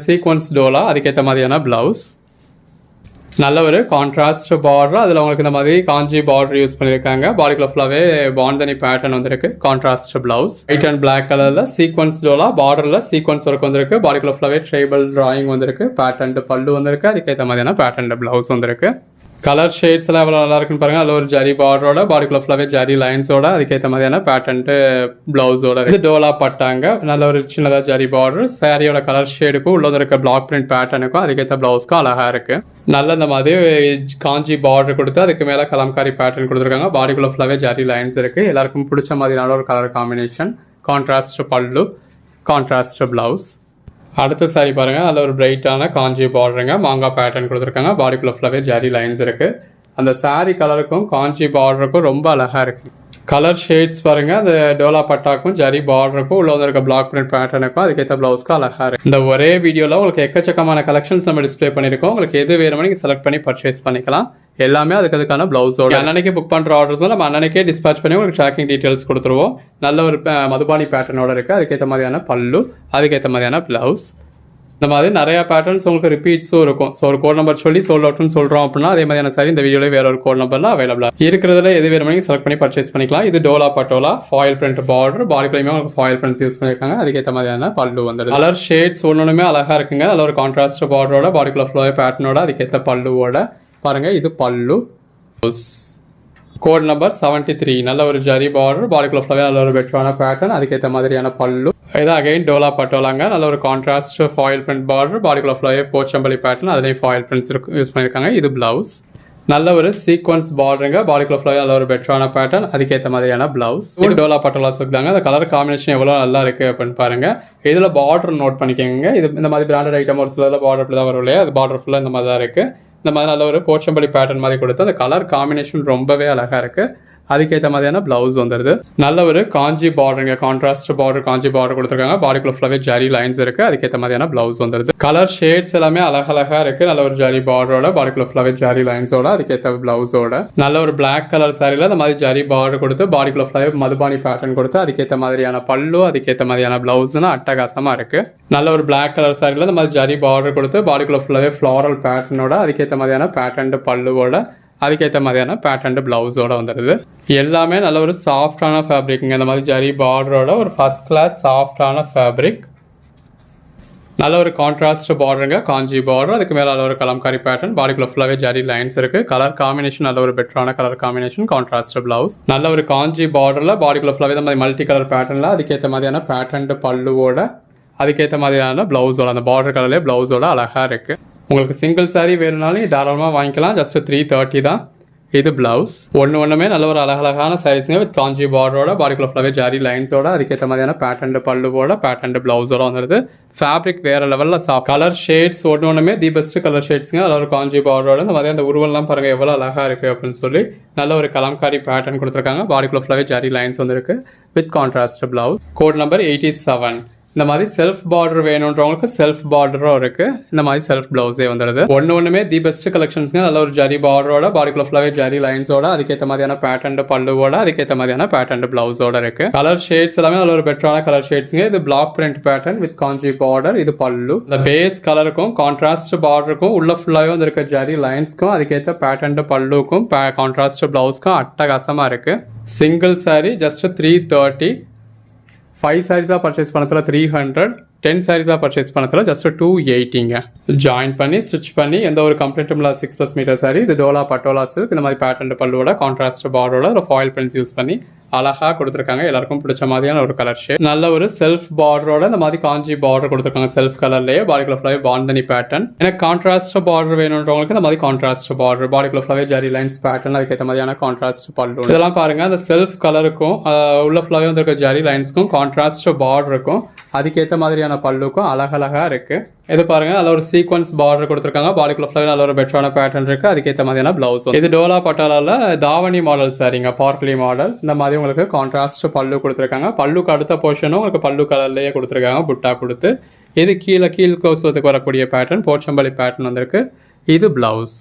சீக்வன்ஸ் டோலா அதுக்கேற்ற மாதிரியான பிளவுஸ். நல்ல ஒரு கான்ட்ராஸ்ட் பார்டர் அதில் உங்களுக்கு இந்த மாதிரி காஞ்சி பார்டர் யூஸ் பண்ணியிருக்காங்க. பாடிக்குள்ள ஃபுல்லாகவே பாந்தனி பேட்டர்ன் வந்திருக்கு. Contrast blouse white and black கலரில் சீக்வன்ஸ் டோலா பார்டரில் சீக்வன்ஸ் ஒர்க் வந்திருக்கு. பாடிக்குள்ள ஃபுல்லாகவே ட்ரைபல் டிராயிங் வந்திருக்கு. பேட்டர்ன் பல்லு வந்திருக்கு. அதுக்கேற்ற மாதிரியான பேட்டர்ன் பிளவுஸ் வந்திருக்கு. கலர் ஷேட்ஸ் எல்லாம் எவ்வளோ நல்லா இருக்குன்னு பாருங்க. அதில் ஒரு ஜரி பார்டரோட பாடிக்குள்ள ஃபுல்லாகவே ஜரி லைன்ஸோட அதுக்கேற்ற மாதிரியான பேட்டர்ன்ட்டு பிளவுஸோட இது டோலா பட்டாங்க. நல்ல ஒரு சின்னதாக ஜரி பார்டர் சாரியோட கலர் ஷேடுக்கும் உள்ள இருக்க பிளாக் பிரிண்ட் பேட்டர்னுக்கும் அதுக்கேற்ற பிளவுஸ்க்கும் அழகாக இருக்குது. நல்ல இந்த மாதிரி காஞ்சி பார்டர் கொடுத்து அதுக்கு மேலே கலம்காரி பேட்டர்ன் கொடுத்துருக்காங்க. பாடிக்குள்ள ஃபுல்லாகவே ஜரி லைன்ஸ் இருக்குது. எல்லாருக்கும் பிடிச்ச மாதிரியான ஒரு கலர் காம்பினேஷன். கான்ட்ராஸ்ட் பல்லு கான்ட்ராஸ்ட் பிளவுஸ். அடுத்த சாரி பாருங்கள். அதில் ஒரு பிரைட்டான காஞ்சி பார்டருங்க மாங்காய் பேட்டர்ன் கொடுத்துருக்காங்க. பாடிக்குள்ள ஃபுல்லாகவே ஜரி லைன்ஸ் இருக்குது. அந்த சாரி கலருக்கும் காஞ்சி பார்டருக்கும் ரொம்ப அழகாக இருக்குது. கலர் ஷேட்ஸ் பாருங்கள். அந்த டோலா பட்டாக்கும் ஜரி பார்டருக்கும் உள்ள இருக்க பிளாக் பிரிண்ட் பேட்டர்னுக்கும் அதுக்கேற்ற பிளவுஸ்க்கும் அழகாக இருக்குது. இந்த ஒரே வீடியோவில் உங்களுக்கு எக்கச்சக்கமான கலெக்ஷன்ஸ் நம்ம டிஸ்பிளே பண்ணியிருக்கோம். உங்களுக்கு எது வேணுமோ நீங்கள் செலக்ட் பண்ணி பர்ச்சேஸ் பண்ணிக்கலாம். எல்லாமே அதுக்கான பிளவுஸோட அன்னன்னைக்கு புக் பண்ணுற ஆர்டர்ஸும் நம்ம அன்னன்னைக்கே டிஸ்பேச் பண்ணி உங்களுக்கு ட்ராக்கிங் டீட்டெயில்ஸ் கொடுத்துருவோம். நல்ல ஒரு மதுபானி பேட்டர்னோட இருக்குது. அதுக்கேற்ற மாதிரியான பல்லு அதுக்கேற்ற மாதிரியான பிளவுஸ். இந்த மாதிரி நிறையா பேட்டர்ன்ஸ் உங்களுக்கு ரிப்பீட்ஸும் இருக்கும். ஸோ ஒரு கோட் நம்பர் சொல்லி சோல்ட் அவுட்னு சொல்கிறோம் அப்படின்னா அதே மாதிரியான சாரி இந்த வீடியோவில் வேற ஒரு கோட் நம்பரில் அவைலபிளாக இருக்கிறதுல எது வேணுமோ செலக்ட் பண்ணி பர்ச்சேஸ் பண்ணிக்கலாம். இது Dola Patola foil print border பாடிக்குள்ளேயுமே உங்களுக்கு ஃபாயில் பிரிண்ட்ஸ் யூஸ் பண்ணியிருக்காங்க. அதுக்கேற்ற மாதிரியான பல்லு வந்துடுது. கலர் ஷேட்ஸ் ஒன்றுமே அழகாக இருக்குங்க. நல்ல ஒரு கான்ட்ராஸ்ட் பார்டரோட பாடிக்குள்ள ஃப்ளோவே பேட்டர்னோட அதுக்கேற்ற பல்லுவோட பாருங்கள். இது பல்லு. கோட் நம்பர் 73 நல்ல ஒரு ஜரி பார்டர் பாடிக்குள்ள ஃபுல்லாகவே நல்ல ஒரு பெட்டரான பேட்டர்ன் அதுக்கேற்ற மாதிரியான பல்லு. இது அகைன் டோலா பட்டோலாங்க. நல்ல ஒரு கான்ட்ராஸ்ட் ஃபாயில் பிரிண்ட் பார்டர் பாடிக்குள்ள ஃபுல்லாகவே போச்சம்பள்ளி பேட்டர்ன் அதுலேயும் ஃபாயில் பிரிண்ட்ஸ் யூஸ் பண்ணியிருக்காங்க. இது பிளவுஸ். நல்ல ஒரு சீக்வன்ஸ் பார்டருங்க பாடிக்குள்ள ஃபுல்லாகவே நல்ல ஒரு பெட்டரான பேட்டர்ன் அதுக்கேற்ற மாதிரியான பிளவுஸ். ஒரு டோலா பட்டோலாஸ் இருக்குதாங்க. அந்த கலர் காம்பினேஷன் எவ்வளோ நல்லா இருக்குது அப்படின்னு பாருங்க. இதில் பார்டர் நோட் பண்ணிக்கோங்க. இது இந்த மாதிரி பிராண்டட் ஐட்டம் ஒரு சில பார்டர் இப்படி தான் வரும் இல்லையா. அது பார்டர் ஃபுல்லாக இந்த மாதிரி தான் இருக்குது. இந்த மாதிரி நல்ல ஒரு போச்சம்பள்ளி பேட்டர்ன் மாதிரி கொடுத்து அந்த கலர் காம்பினேஷன் ரொம்பவே அழகாக இருக்குது. அதுக்கேற்ற மாதிரியான பிளவுஸ் வந்துடுது. நல்ல ஒரு காஞ்சி பார்டருங்க கான்ட்ராஸ்ட் பார்டர் காஞ்சி பார்டர் கொடுத்துருக்காங்க. பாடிக்குள்ள ஃபுல்லாகவே ஜரி லைன்ஸ் இருக்குது. அதுக்கேற்ற மாதிரியான பிளவுஸ் வந்துடுது. கலர் ஷேட்ஸ் எல்லாமே அழகழகாக இருக்குது. நல்ல ஒரு ஜரி பார்டரோட பாடிக்குள்ள ஃபுல்லாகவே ஜரி லைன்ஸோட அதுக்கேற்ற பிளவுஸோட நல்ல ஒரு பிளாக் கலர் சாரியில் இந்த மாதிரி ஜரி பார்டர் கொடுத்து பாடிக்குள்ள ஃபுல்லாகவே மதுபானி பேட்டர்ன் கொடுத்து அதுக்கேற்ற மாதிரியான பல்லு அதுக்கேற்ற மாதிரியான பிளவுஸ்னு அட்டகாசமாக இருக்குது. நல்ல ஒரு பிளாக் கலர் சாரியில் இந்த மாதிரி ஜரி பார்டர் கொடுத்து பாடிக்குள்ள ஃபுல்லாகவே ஃப்ளாரல் பேட்டர்னோட அதுக்கேற்ற மாதிரியான பேட்டர்ன் பல்லுவோட அதுக்கேற்ற மாதிரியான பேட்டர்ன் பிளவுஸோட வந்துடுது. எல்லாமே நல்ல ஒரு சாஃப்டான ஃபேப்ரிக்ங்க. இந்த மாதிரி ஜரி பார்டரோட ஒரு ஃபர்ஸ்ட் கிளாஸ் சாஃப்டான ஃபேப்ரிக். நல்ல ஒரு கான்ட்ராஸ்ட் பார்டருங்க காஞ்சி பார்டர் அதுக்கு மேலே நல்ல ஒரு கலம்காரி பேட்டர்ன் பாடிக்குள்ள ஃபுல்லாகவே ஜரி லைன்ஸ் இருக்குது. கலர் காம்பினேஷன் நல்ல ஒரு பெட்டரான கலர் காம்பினேஷன் கான்ட்ராஸ்ட் பிளவுஸ். நல்ல ஒரு காஞ்சி பார்டரில் பாடிக்குள்ள ஃபுல்லாகவே இந்த மாதிரி மல்டி கலர் பேட்டர்னில் அதுக்கேற்ற மாதிரியான பேட்டர்ன் பல்லுவோட அதுக்கேற்ற மாதிரியான பிளவுஸோட அந்த பார்டர் கலர்லேயே பிளவுஸோட அழகாக இருக்குது. உங்களுக்கு சிங்கிள் சாரீ வேணும்னாலும் தாராளமாக வாங்கிக்கலாம். ஜஸ்ட் 330 தான். இது பிளவுஸ். ஒன்றுமே நல்ல ஒரு அழகழகான சாரீஸுங்க வித் காஞ்சி பார்டரோட பாடிக்குள்ள ஃபுல்லாகவே ஜரி லைன்ஸோட அதுக்கேற்ற மாதிரியான பேட்டர்ன் பல்லுவோட பேட்டர்ன் பிளவுஸோட வந்துடுது. ஃபேப்ரிக் வேறு லெவலில் சாஃப்ட். கலர் ஷேட்ஸ் ஒன்றுமே தி பெஸ்ட் கலர் ஷேட்ஸுங்க. நல்ல ஒரு காஞ்சி பார்டரோட இந்த மாதிரி அந்த உருவெல்லாம் பாருங்கள் எவ்வளோ அழகாக இருக்குது அப்படின்னு சொல்லி நல்ல ஒரு கலம்காரி பேட்டர்ன் கொடுத்துருக்காங்க. பாடிக்குள்ள ஃபுல்லாகவே ஜரி லைன்ஸ் வந்துருக்கு with contrast blouse. Code number 87 இந்த மாதிரி செல்ஃப் பார்டர் வேணுன்றவங்களுக்கு செல்ஃப் பார்டரும் இருக்குது. இந்த மாதிரி செல்ஃப் பிளவுஸே வந்துடுது. ஒன்றுமே தி பெஸ்ட் கலெக்ஷன்ஸ்ங்க. நல்ல ஒரு ஜரி பார்டரோட பாடிக்குள்ள ஃபுல்லாகவே ஜரி லைன்ஸோட அதுக்கேற்ற மாதிரியான பேட்டர்ன் பல்லுவோட அதுக்கேற்ற மாதிரியான பேட்டர்ன் பிளவுஸோட இருக்குது. கலர் ஷேட்ஸ் எல்லாமே நல்ல ஒரு பெட்டரான கலர் ஷேட்ஸுங்க. இது black print pattern with Kanchi border. இது பல்லு. இந்த பேஸ் கலருக்கும் கான்ட்ராஸ்ட் பார்டருக்கும் உள்ள ஃபுல்லாகவே வந்து இருக்க ஜரி லைன்ஸ்க்கும் அதுக்கேற்ற பேட்டர்ன் பல்லுக்கும் கான்ட்ராஸ்ட் பிளவுஸ்க்கும் அட்டகாசமாக இருக்குது. Single sari just 330. 5 சாரீஸாக பர்ச்சேஸ் பண்ணதில் 300. 10 சாரீஸாக பர்ச்சேஸ் பண்ணதில் ஜஸ்ட் 280ங்க. ஜாயின் பண்ணி ஸ்டிச் பண்ணி எந்த ஒரு கம்ப்ளீட்டும் இல்லை 6+ மீட்டர் சாரி. இது டோலா பட்டோலா சில்க். இந்த மாதிரி பேட்டர்ன் பல்லுவோட கான்ட்ராஸ்ட் பார்டரோட ஒரு ஃபாயில் பிரிண்ட்ஸ் யூஸ் பண்ணி அழகாக கொடுத்துருக்காங்க. எல்லாருக்கும் பிடிச்ச மாதிரியான ஒரு கலர் ஷேட். நல்ல ஒரு செல்ஃப் பார்டரோட இந்த மாதிரி காஞ்சி பார்டர் கொடுத்துருக்காங்க. செல்ஃப் கலர்லேயே பாடிக்குள்ள ஃபுல்லாகவே பாந்தனி பேட்டர்ன். எனக்கு கான்ட்ராஸ்ட் பார்டர் வேணுன்றவங்களுக்கு இந்த மாதிரி கான்ட்ராஸ்ட் பார்டர் பாடிக்குள்ள ஃபுல்லாகவே ஜரி லைன்ஸ் பேட்டர்ன் அதுக்கேற்ற மாதிரியான கான்ட்ராஸ்ட் பல்லு. இதெல்லாம் பாருங்க. அந்த செல்ஃப் கலருக்கும் உள்ள ஃபுல்லாகவே வந்து இருக்க ஜரி லைன்ஸ்க்கும் கான்ட்ராஸ்ட் பார்டருக்கும் அதுக்கேற்ற மாதிரியான பல்லுக்கும் அழகழகாக இருக்குது. இது பாருங்க அதில் ஒரு சீக்வன்ஸ் பார்டர் கொடுத்துருக்காங்க. பாடிக்குள்ள ஃபுல்லாகவே நல்ல ஒரு பெட்டரான பேட்டர்ன் இருக்குது. அதுக்கேற்ற மாதிரியான ப்ளவுஸ். இது டோலா பட்டாலாவில் தாவணி மாடல் சாரிங்க, பார்க்லி மாடல். இந்த மாதிரி உங்களுக்கு கான்ட்ராஸ்ட் பல்லு கொடுத்துருக்காங்க. பல்லுக்கு அடுத்த போர்ஷனும் உங்களுக்கு பல்லு கலர்லேயே கொடுத்துருக்காங்க, புட்டா கொடுத்து. இது கீழ் கோசுவதுக்கு வரக்கூடிய பேட்டர்ன், போச்சம்பள்ளி பேட்டர்ன் வந்திருக்கு. இது ப்ளவுஸ்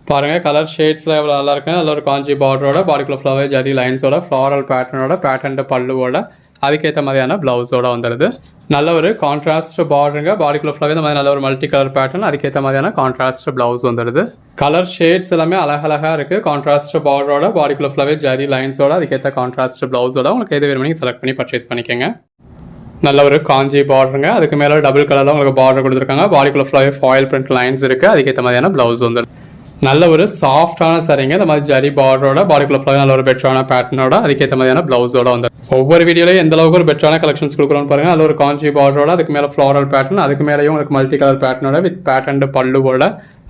பாருங்கள். கலர் ஷேட்ஸ்லாம் எவ்வளோ நல்லா இருக்குங்க. நல்ல ஒரு காஞ்சி பார்டரோட, பாடிக்குள்ள ஃபுல்லாகவே ஜரி லைன்ஸோட, ஃப்ளாரல் பேட்டர்னோட, பேட்டர்ன் பல்லுவோட, அதுக்கேற்ற மாதிரியான ப்ளவுஸோட வந்துடுது. நல்ல ஒரு கான்ட்ராஸ்ட் பார்டருங்க. பாடிக்குள்ள ஃபுல்லாகவே இந்த மாதிரி நல்ல ஒரு மல்டி கலர் பேட்டர்ன், அதுக்கேற்ற மாதிரியான கான்ட்ராஸ்ட் ப்ளவுஸ் வந்துடுது. கலர் ஷேட்ஸ் எல்லாமே அழகழகாக இருக்குது. கான்ட்ராஸ்ட் பார்டரோட, பாடிக்குள்ள ஃபுல்லாகவே ஜரி லைன்ஸோட, அதுக்கேற்ற கான்ட்ராஸ்ட் ப்ளவுஸோட உங்களுக்கு எது வேணுமோ நீங்கள் செலக்ட் பண்ணி பர்ச்சேஸ் பண்ணிக்கோங்க. நல்ல ஒரு காஞ்சி பார்டருங்க. அதுக்கு மேலே டபுள் கலரில் உங்களுக்கு பார்டர் கொடுத்துருக்காங்க. பாடிக்குள்ள ஃபுல்லாகவே ஃபாயில் பிரிண்ட் லைன்ஸ் இருக்குது. அதுக்கேற்ற மாதிரியான ப்ளவுஸ் வந்துடுது. நல்ல ஒரு சாஃப்டான சரிங்க. இந்த மாதிரி ஜரி பார்டரோட, பாடிக்குள்ள ஃபுல்லாக நல்ல ஒரு பெட்டரான பேட்டர்னோட, அதுக்கேற்ற மாதிரியான ப்ளவுஸோட வந்து ஒவ்வொரு வீடியோலையும் எந்த அளவுக்கு ஒரு பெட்டரான கலெக்ஷன்ஸ் கொடுக்குறோன்னு பாருங்க. நல்ல ஒரு காஞ்சி பார்டரோட, அதுக்கு மேலே ஃப்ளாரல் பேட்டர்ன், அதுக்கு மேலேயும் உங்களுக்கு மல்டி கலர் பேட்டர்னோட வித் பேட்டர்ன் பல்லுவோட,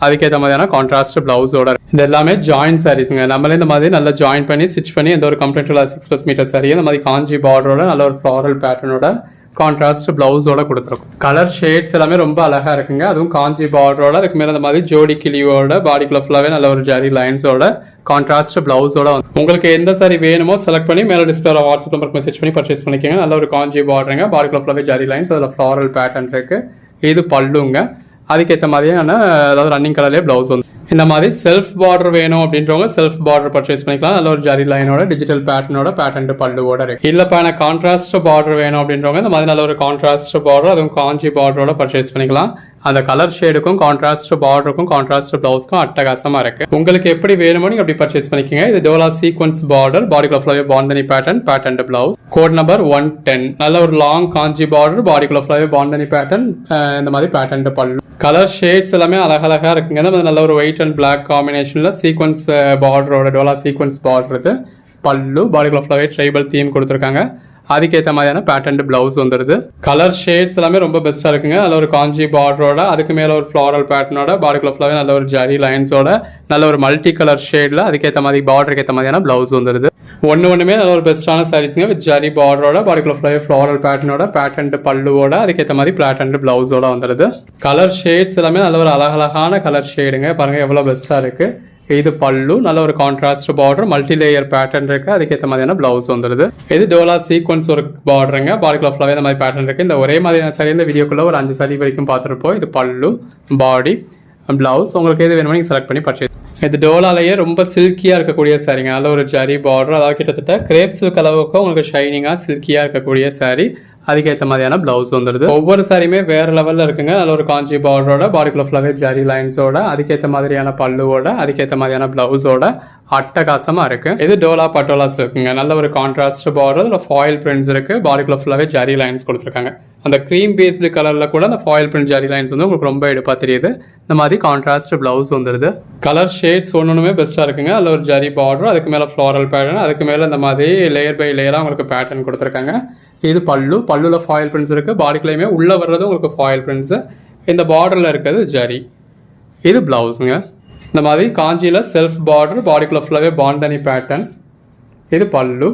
அதுக்கேற்ற மாதிரியான கான்ட்ராஸ்ட் ப்ளவுஸோட. இது எல்லாமே ஜாயின் சாரீஸுங்க. நம்மளே இந்த மாதிரி நல்லா ஜாயின் பண்ணி ஸ்டிச் பண்ணி எந்த ஒரு கம்ப்ளீட் 6+ மீட்டர் சாரி இந்த மாதிரி காஞ்சி பார்டரோட நல்ல ஒரு ஃப்ளாரல் பேட்டர்னோட கான்ட்ராஸ்ட் ப்ளவுஸோட கொடுத்துருக்கும். கலர் ஷேட்ஸ் எல்லாமே ரொம்ப அழகாக இருக்குங்க. அதுவும் காஞ்சி பார்டரோட, அதுக்கு மேலே இந்த மாதிரி ஜோடி கிளியோட, பாடிக்குள்ள ஃபுல்லாகவே நல்ல ஒரு ஜரி லைன்ஸோட, கான்ட்ராஸ்ட் ப்ளவுஸோட. உங்களுக்கு எந்த சாரி வேணுமோ செலக்ட் பண்ணி மேலே டிஸ்பிளே வாட்ஸ்அப் நம்பருக்கு மெசேஜ் பண்ணி பர்ச்சேஸ் பண்ணிக்கோங்க. நல்ல ஒரு காஞ்சி பார்டருங்க. பாடிக்குள்ள ஃபுல்லாகவே ஜரி லைன்ஸ், அதில் ஃப்ளாரல் பேட்டர்ன் இருக்குது. இது பல்லுங்க. அதுக்கேற்ற மாதிரியான அதாவது ரன்னிங் கலர்லேயே ப்ளவுஸ் வந்து. இந்த மாதிரி செல்ஃப் பார்டர் வேணும் அப்படின்றவங்க செல்ஃப் பார்டர் பர்ச்சேஸ் பண்ணிக்கலாம். நல்ல ஒரு ஜரி லைனோட, டிஜிட்டல் பேட்டர்னோட, பேட்டர்ன் பல்லுவோட இருக்கு. இல்லைப்பா எனக்கு கான்ட்ராஸ்ட் பார்டர் வேணும் அப்படின்றவங்க இந்த மாதிரி நல்ல ஒரு கான்ட்ராஸ்ட் பார்டர், அதுவும் காஞ்சி பார்டரோட பர்ச்சேஸ் பண்ணிக்கலாம். அந்த கலர் ஷேடுக்கும் கான்ட்ராஸ்ட் பார்டருக்கும் கான்ட்ராஸ்ட் ப்ளவுஸ்க்கும் அட்டகாசமாக இருக்குது. உங்களுக்கு எப்படி வேணுமோ நீங்கள் அப்படி பர்ச்சேஸ் பண்ணிக்கோங்க. இது டோலா சீக்வன்ஸ் பார்டர், பாடிக்குள்ள ஃபுல்லாகவே bandhani pattern, pattern blouse. Code number 110. நல்ல ஒரு லாங் காஞ்சி பார்டர், பாடிக்குள்ள ஃபுல்லாகவே பாந்தனி பேட்டர்ன், இந்த மாதிரி பேட்டர்ன் பல்லு. கலர் ஷேட்ஸ் எல்லாமே அழகழகாக இருக்குங்க. நல்ல ஒரு ஒயிட் அண்ட் பிளாக் காம்பினேஷனில் சீக்வன்ஸ் பார்டரோட, டோலா சீக்வன்ஸ் பார்டர். இது பல்லு, பாடிக்குள்ள ஃபுல்லாகவே ட்ரைபல் தீம் கொடுத்துருக்காங்க. அதுக்கேற்ற மாதிரியான பேட்டர்ன் ப்ளவுஸ் வந்துடுது. கலர் ஷேட்ஸ் எல்லாமே ரொம்ப பெஸ்ட்டாக இருக்குங்க. நல்ல ஒரு காஞ்சி பார்டரோட, அதுக்கு மேலே ஒரு ஃப்ளாரல் பேட்டர்னோட, பாடிக்குள்ள ஃபுல்லாகவே நல்ல ஒரு ஜரி லைன்ஸோட, நல்ல ஒரு மல்டி கலர் ஷேடில், அதுக்கேற்ற மாதிரி பார்டருக்கு ஏற்ற மாதிரியான ப்ளவுஸ் வந்துடுது. ஒன்றுமே நல்ல ஒரு பெஸ்ட்டான சாரீஸுங்க. வித் ஜரி பார்டரோட, பாடிக்குள்ள ஃபுல்லாகவே ஃப்ளாரல் பேட்டர்னோட, பேட்டர்ன் பல்லுவோட, அதுக்கேற்ற மாதிரி பேட்டர்ன் ப்ளவுஸோட வந்துடுது. கலர் ஷேட்ஸ் எல்லாமே நல்ல ஒரு அழகழகான கலர் ஷேடுங்க. பாருங்கள் எவ்வளோ பெஸ்ட்டாக இருக்குது. இது பல்லு, நல்ல ஒரு contrast border, multi layer pattern இருக்கு. அதுக்கேற்ற மாதிரியான ப்ளவுஸ் வந்துடுது. இது டோலா சீக்வன்ஸ் ஒரு பார்டருங்க. பாடிக்குள்ள ஃபுல்லாகவே இந்த மாதிரி பேட்டர்ன் இருக்கு. இந்த ஒரே மாதிரியான சாரி இந்த வீடியோக்குள்ள ஒரு 5 சாரி வரைக்கும் பார்த்துருப்போம். இது பல்லு, பாடி, ப்ளவுஸ். உங்களுக்கு எது வேணுமோ நீங்கள் செலக்ட் பண்ணி பர்ச்சேஸ். இது டோலாலேயே ரொம்ப சில்கியாக இருக்கக்கூடிய சாரிங்க. நல்ல ஒரு ஜரி பார்டர், அதாவது கிட்டத்தட்ட கிரேப் சில்க் அளவுக்கு உங்களுக்கு ஷைனிங்காக சில்கியாக இருக்கக்கூடிய சாரி. அதுக்கேற்ற மாதிரியான ப்ளவுஸ் வந்துடுது. ஒவ்வொரு சாரியுமே வேறு லெவலில் இருக்குங்க. நல்ல ஒரு காஞ்சி பார்டரோட, பாடிக்குள்ள ஃபுல்லாகவே ஜரி லைன்ஸோட, அதுக்கேற்ற மாதிரியான பல்லுவோட, அதுக்கேற்ற மாதிரியான ப்ளவுஸோட அட்டகாசமாக இருக்குது. இது டோலா பட்டோலாஸ் இருக்குங்க. நல்ல ஒரு கான்ட்ராஸ்ட் பார்டர், அதில் ஃபாயில் பிரிண்ட்ஸ் இருக்குது. பாடிக்குள்ள ஃபுல்லாகவே ஜரி லைன்ஸ் கொடுத்துருக்காங்க. அந்த க்ரீம் பேஸ்டு கலரில் கூட அந்த ஃபாயில் பிரிண்ட் ஜரி லைன்ஸ் வந்து உங்களுக்கு ரொம்ப எடுப்பாக தெரியுது. இந்த மாதிரி கான்ட்ராஸ்ட் ப்ளவுஸ் வந்துடுது. கலர் ஷேட்ஸ் ஒன்றுமே பெஸ்ட்டாக இருக்குங்க. அதில் ஒரு ஜரி பார்டர், அதுக்கு மேலே ஃப்ளாரல் பேட்டர்ன், அதுக்கு மேலே இந்த மாதிரி லேயர் பை லேயராக உங்களுக்கு பேட்டர்ன் கொடுத்துருக்காங்க. இது பல்லு, பல்லுல ஃபாயில் பிரிண்ட்ஸ் இருக்குது. பாடிக்குள்ளேயுமே உள்ளே வர்றது உங்களுக்கு ஃபாயில் பிரிண்ட்ஸு. இந்த பார்டரில் இருக்கிறது ஜரி. இது ப்ளவுஸுங்க. இந்த மாதிரி காஞ்சியில் செல்ஃப் பார்டர், பாடிக்குள்ள ஃபுல்லாகவே பாந்தனி பேட்டர்ன். இது பல்லு.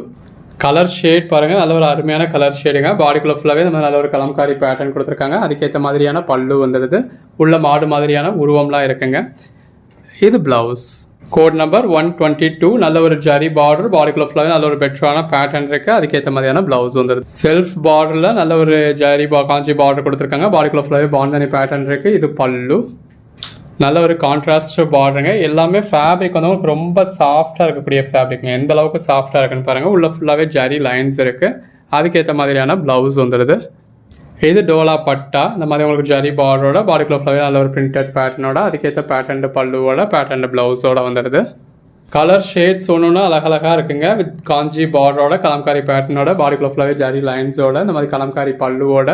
கலர் ஷேட் பாருங்கள், நல்ல ஒரு அருமையான கலர் ஷேடுங்க. பாடிக்குள்ள ஃபுல்லாகவே இந்த மாதிரி நல்ல ஒரு கலம்காரி பேட்டர்ன் கொடுத்துருக்காங்க. அதுக்கேற்ற மாதிரியான பல்லு வந்துடுது. உள்ள மாடு மாதிரியான உருவம்லாம் இருக்குங்க. இது ப்ளவுஸ். Code number 122. நல்ல ஒரு ஜரி பார்டர், பாடிக்குள்ள ஃபுல்லாகவே நல்ல ஒரு பெட்டரான பேட்டர்ன் இருக்குது. அதுக்கேற்ற மாதிரியான ப்ளவுஸ் வந்துடுது. செல்ஃப் பார்டரில் நல்ல ஒரு ஜரி காஞ்சி பார்டர் கொடுத்துருக்காங்க. பாடிக்குள்ள ஃபுல்லாகவே பாந்தனி பேட்டர்ன் இருக்குது. இது பல்லு. நல்ல ஒரு கான்ட்ராஸ்ட் பார்டருங்க. எல்லாமே ஃபேப்ரிக் வந்து உங்களுக்கு ரொம்ப சாஃப்டாக இருக்கக்கூடிய ஃபேப்ரிக்ங்க. எந்த அளவுக்கு சாஃப்டாக இருக்குன்னு பாருங்கள். உள்ள ஃபுல்லாகவே ஜரி லைன்ஸ் இருக்குது. அதுக்கேற்ற மாதிரியான ப்ளவுஸ் வந்துடுது. இது டோலா பட்டா. இந்த மாதிரி உங்களுக்கு ஜரி பார்டரோட, பாடிக்குள்ள ஃபுல்லாகவே நல்ல ஒரு பிரிண்டட் பேட்டர்னோட, அதுக்கேற்ற பேட்டர்ன் பல்லுவோட, பேட்டர்ன் ப்ளவுஸோட வந்துடுது. கலர் ஷேட்ஸ் ஒன்றுன்னா அழகழகாக இருக்குங்க. வித் காஞ்சி பார்டரோட, கலம்காரி பேட்டர்னோட, பாடிக்குள்ள ஃபுல்லாகவே ஜரி லைன்ஸோட, இந்த மாதிரி கலம்காரி பல்லுவோட,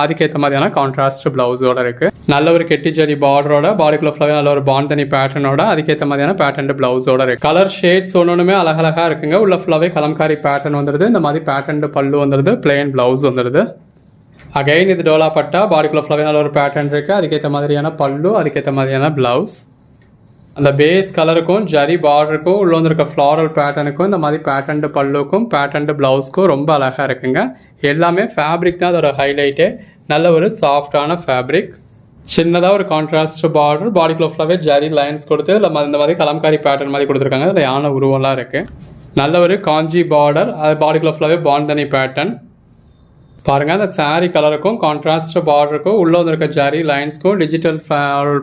அதுக்கேற்ற மாதிரியான கான்ட்ராஸ்ட் ப்ளவுஸோட இருக்குது. நல்ல ஒரு கெட்டி ஜரி பார்டரோட, பாடிக்குள்ள ஃபுல்லாகவே நல்ல ஒரு பாந்தனி பேட்டர்னோட, அதுக்கேற்ற மாதிரியான பேட்டர்ன் ப்ளவுஸோட இருக்குது. கலர் ஷேட்ஸ் ஒன்றுமே அழகழகாக இருக்குங்க. உள்ள ஃபுல்லாகவே கலம்காரி பேட்டர்ன் வந்துடுது. இந்த மாதிரி பேட்டர்ன் பல்லு வந்துடுது. பிளெயின் ப்ளவுஸ் வந்துடுது. அகைன் இது டோலா பட்டா, பாடிக்குள்ள ஃபுல்லாகவே நல்ல ஒரு பேட்டர்ன் இருக்குது. அதுக்கேற்ற மாதிரியான பல்லு, அதுக்கேற்ற மாதிரியான ப்ளவுஸ். அந்த பேஸ் கலருக்கும் ஜரி பார்டருக்கும் உள்ள வந்துருக்க ஃப்ளாரல் பேட்டர்னுக்கும் இந்த மாதிரி பேட்டர்ன் பல்லுக்கும் பேட்டர்ன் ப்ளவுஸ்க்கும் ரொம்ப அழகாக இருக்குங்க. எல்லாமே ஃபேப்ரிக் தான் அதோட ஹைலைட்டே. நல்ல ஒரு சாஃப்டான ஃபேப்ரிக். சின்னதாக ஒரு கான்ட்ராஸ்ட் பார்டர், பாடிக்குள்ள ஃபுல்லாகவே ஜரி லைன்ஸ் கொடுத்து இல்லை இந்த மாதிரி கலம்காரி பேட்டர்ன் மாதிரி கொடுத்துருக்காங்க. அதில் யானை உருவம்லாம் இருக்குது. நல்ல ஒரு காஞ்சி பார்டர், அது பாடிக்குள்ள ஃபுல்லாகவே பாந்தனி பேட்டர்ன். பாருங்கள், அந்த சாரீ கலருக்கும் கான்ட்ராஸ்ட் பார்டருக்கும் உள்ளே வந்துருக்க ஜரி லைன்ஸ்க்கும் டிஜிட்டல்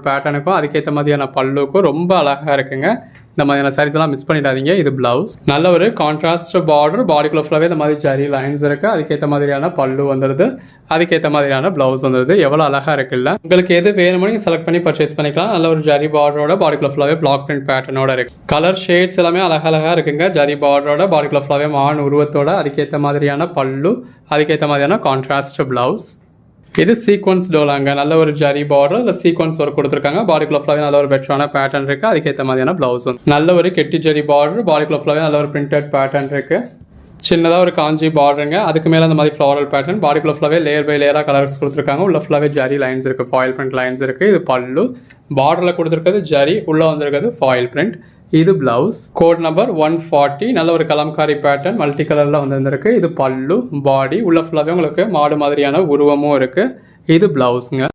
பேட்டர்னுக்கும் அதுக்கேற்ற மாதிரியான பல்லுக்கும் ரொம்ப அழகாக இருக்குங்க. இந்த மாதிரியான சாரீஸ் எல்லாம் மிஸ் பண்ணிடாதீங்க. இது பிளவுஸ், நல்ல ஒரு கான்ட்ராஸ்ட் பார்டர், பாடிக்குள்ள ஃபுல்லாகவே இந்த மாதிரி ஜரி லைன்ஸ் இருக்குது. அதுக்கேற்ற மாதிரியான பல்லு வந்துடுது, அதுக்கேற்ற மாதிரியான பிளவுஸ் வந்துடுது. எவ்வளோ அழகாக இருக்குல்ல. உங்களுக்கு எது வேணுமோ நீங்கள் செலக்ட் பண்ணி பர்ச்சேஸ் பண்ணிக்கலாம். நல்ல ஒரு ஜரி பார்டரோட பாடிக்குள்ள ஃபுல்லாகவே பிளாக் பிரிண்ட் பேட்டர்னோட இருக்குது. கலர் ஷேட்ஸ் எல்லாமே அழகாக இருக்குங்க. ஜரி பார்டரோட பாடிக்குள்ள ஃபுல்லாகவே மான் உருவத்தோட அதுக்கேற்ற மாதிரியான பல்லு, அதுக்கேற்ற மாதிரியான கான்ட்ராஸ்ட் பிளவுஸ். இது சீக்வன்ஸ் டோலாங்க. நல்ல ஒரு ஜரி பார்டர், இல்லை சீக்வன்ஸ் ஒர்க் கொடுத்துருக்காங்க. பாடிக்குள்ள ஃபுல்லாகவே நல்ல ஒரு பெட்டரான பேட்டர்ன் இருக்குது. அதுக்கேற்ற மாதிரியான பிளவுஸ். நல்ல ஒரு கெட்டி ஜரி பார்டர், பாடிக்குள்ள ஃபுல்லாகவே நல்ல ஒரு பிரிண்டட் பேட்டர்ன் இருக்குது. சின்னதாக ஒரு காஞ்சி பார்டருங்க. அதுக்கு மேலே அந்த மாதிரி ஃப்ளாரல் பேட்டர்ன். பாடிக்குள்ள ஃபுல்லாகவே லேயர் பை லேயராக கலர்ஸ் கொடுத்துருக்காங்க. உள்ள ஃபுல்லாகவே ஜரி லைன்ஸ் இருக்குது, ஃபாயில் பிரிண்ட் லைன்ஸ் இருக்குது. இது பல்லு, பார்டரில் கொடுத்துருக்கிறது ஜரி, உள்ளே வந்திருக்கிறது ஃபாயில் பிரிண்ட். இது பிளவுஸ், கோட் நம்பர் 140. நல்ல ஒரு கலம்காரி பேட்டர்ன், மல்டி கலரில் வந்துருக்கு. இது பல்லு, பாடி, உள்ள ஃபுல்லாகவே உங்களுக்கு மாடு மாதிரியான உருவமும் இருக்குது. இது பிளவுஸுங்க.